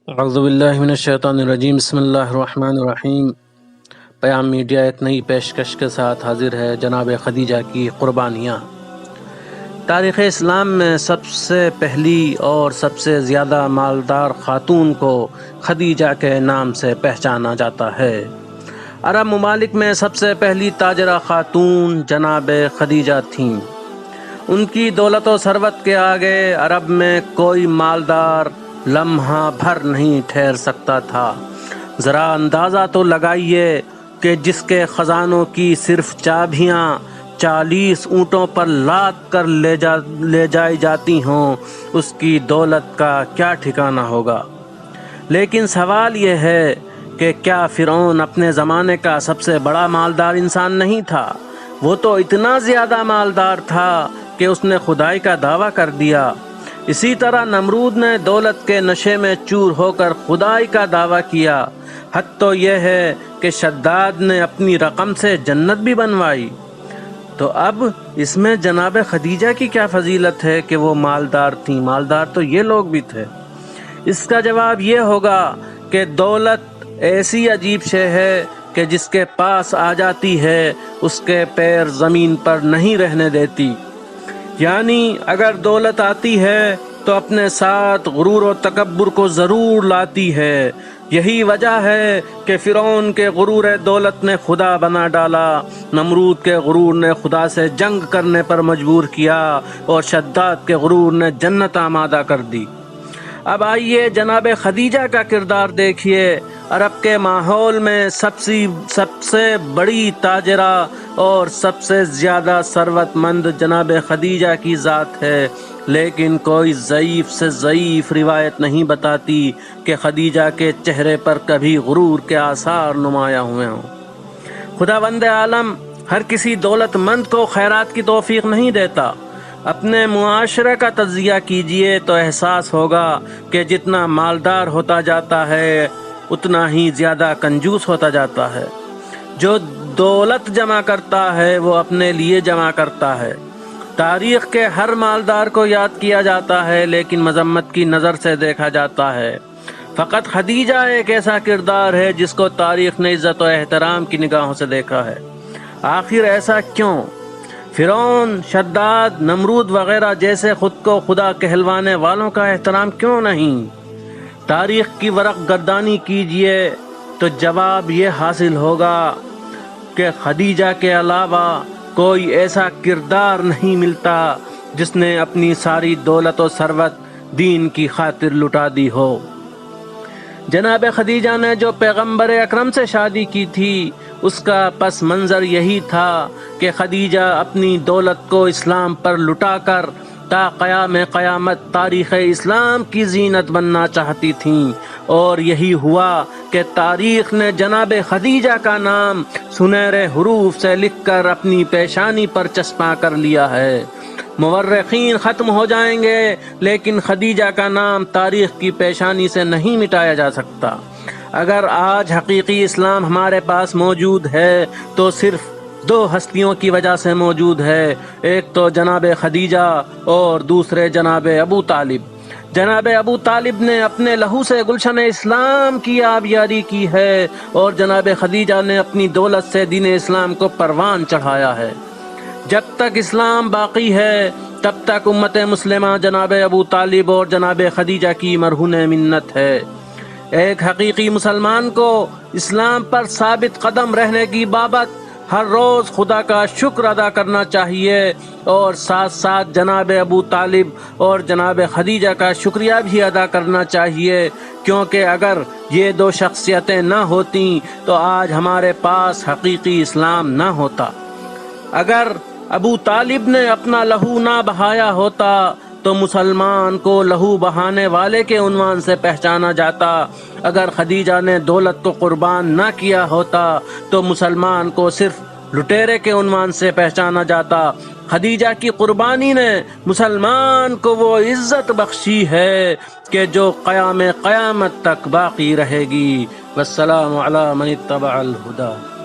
اعوذ باللہ من الشیطان الرجیم، بسم اللہ الرحمن الرحیم۔ پیام میڈیا ایک نئی پیشکش کے ساتھ حاضر ہے۔ جناب خدیجہ کی قربانیاں۔ تاریخ اسلام میں سب سے پہلی اور سب سے زیادہ مالدار خاتون کو خدیجہ کے نام سے پہچانا جاتا ہے۔ عرب ممالک میں سب سے پہلی تاجرہ خاتون جناب خدیجہ تھیں۔ ان کی دولت و ثروت کے آگے عرب میں کوئی مالدار لمحہ بھر نہیں ٹھہر سکتا تھا۔ ذرا اندازہ تو لگائیے کہ جس کے خزانوں کی صرف چابیاں 40 اونٹوں پر لاد کر لے جائی جاتی ہوں، اس کی دولت کا کیا ٹھکانہ ہوگا۔ لیکن سوال یہ ہے کہ کیا فرعون اپنے زمانے کا سب سے بڑا مالدار انسان نہیں تھا؟ وہ تو اتنا زیادہ مالدار تھا کہ اس نے خدائی کا دعویٰ کر دیا۔ اسی طرح نمرود نے دولت کے نشے میں چور ہو کر خدائی کا دعویٰ کیا۔ حد تو یہ ہے کہ شداد نے اپنی رقم سے جنت بھی بنوائی۔ تو اب اس میں جناب خدیجہ کی کیا فضیلت ہے کہ وہ مالدار تھیں؟ مالدار تو یہ لوگ بھی تھے۔ اس کا جواب یہ ہوگا کہ دولت ایسی عجیب شے ہے کہ جس کے پاس آ جاتی ہے اس کے پیر زمین پر نہیں رہنے دیتی۔ یعنی اگر دولت آتی ہے تو اپنے ساتھ غرور و تکبر کو ضرور لاتی ہے۔ یہی وجہ ہے کہ فرعون کے غرور دولت نے خدا بنا ڈالا، نمرود کے غرور نے خدا سے جنگ کرنے پر مجبور کیا، اور شداد کے غرور نے جنت آمادہ کر دی۔ اب آئیے جناب خدیجہ کا کردار دیکھیے۔ عرب کے ماحول میں سب سے بڑی تاجرہ اور سب سے زیادہ ثروت مند جناب خدیجہ کی ذات ہے، لیکن کوئی ضعیف سے ضعیف روایت نہیں بتاتی کہ خدیجہ کے چہرے پر کبھی غرور کے آثار نمایاں ہوئے ہوں۔ خداوند عالم ہر کسی دولت مند کو خیرات کی توفیق نہیں دیتا۔ اپنے معاشرے کا تجزیہ کیجئے تو احساس ہوگا کہ جتنا مالدار ہوتا جاتا ہے اتنا ہی زیادہ کنجوس ہوتا جاتا ہے۔ جو دولت جمع کرتا ہے وہ اپنے لیے جمع کرتا ہے۔ تاریخ کے ہر مالدار کو یاد کیا جاتا ہے لیکن مذمت کی نظر سے دیکھا جاتا ہے۔ فقط خدیجہ ایک ایسا کردار ہے جس کو تاریخ نے عزت و احترام کی نگاہوں سے دیکھا ہے۔ آخر ایسا کیوں؟ فرعون، شداد، نمرود وغیرہ جیسے خود کو خدا کہلوانے والوں کا احترام کیوں نہیں؟ تاریخ کی ورق گردانی کیجئے تو جواب یہ حاصل ہوگا کہ خدیجہ کے علاوہ کوئی ایسا کردار نہیں ملتا جس نے اپنی ساری دولت و ثروت دین کی خاطر لٹا دی ہو۔ جناب خدیجہ نے جو پیغمبر اکرم سے شادی کی تھی اس کا پس منظر یہی تھا کہ خدیجہ اپنی دولت کو اسلام پر لٹا کر تا قیام قیامت تاریخ اسلام کی زینت بننا چاہتی تھیں، اور یہی ہوا کہ تاریخ نے جناب خدیجہ کا نام سنہرے حروف سے لکھ کر اپنی پیشانی پر چسپاں کر لیا ہے۔ مورخین ختم ہو جائیں گے لیکن خدیجہ کا نام تاریخ کی پیشانی سے نہیں مٹایا جا سکتا۔ اگر آج حقیقی اسلام ہمارے پاس موجود ہے تو صرف 2 ہستیوں کی وجہ سے موجود ہے، ایک تو جناب خدیجہ اور دوسرے جناب ابو طالب۔ جناب ابو طالب نے اپنے لہو سے گلشن اسلام کی آبیاری کی ہے، اور جناب خدیجہ نے اپنی دولت سے دین اسلام کو پروان چڑھایا ہے۔ جب تک اسلام باقی ہے تب تک امت مسلمہ جناب ابو طالب اور جناب خدیجہ کی مرہون منت ہے۔ ایک حقیقی مسلمان کو اسلام پر ثابت قدم رہنے کی بابت ہر روز خدا کا شکر ادا کرنا چاہیے، اور ساتھ ساتھ جناب ابو طالب اور جناب خدیجہ کا شکریہ بھی ادا کرنا چاہیے، کیونکہ اگر یہ 2 شخصیتیں نہ ہوتیں تو آج ہمارے پاس حقیقی اسلام نہ ہوتا۔ اگر ابو طالب نے اپنا لہو نہ بہایا ہوتا تو مسلمان کو لہو بہانے والے کے عنوان سے پہچانا جاتا۔ اگر خدیجہ نے دولت کو قربان نہ کیا ہوتا تو مسلمان کو صرف لٹیرے کے عنوان سے پہچانا جاتا۔ خدیجہ کی قربانی نے مسلمان کو وہ عزت بخشی ہے کہ جو قیام قیامت تک باقی رہے گی۔ والسلام علی من اتبع الہدی۔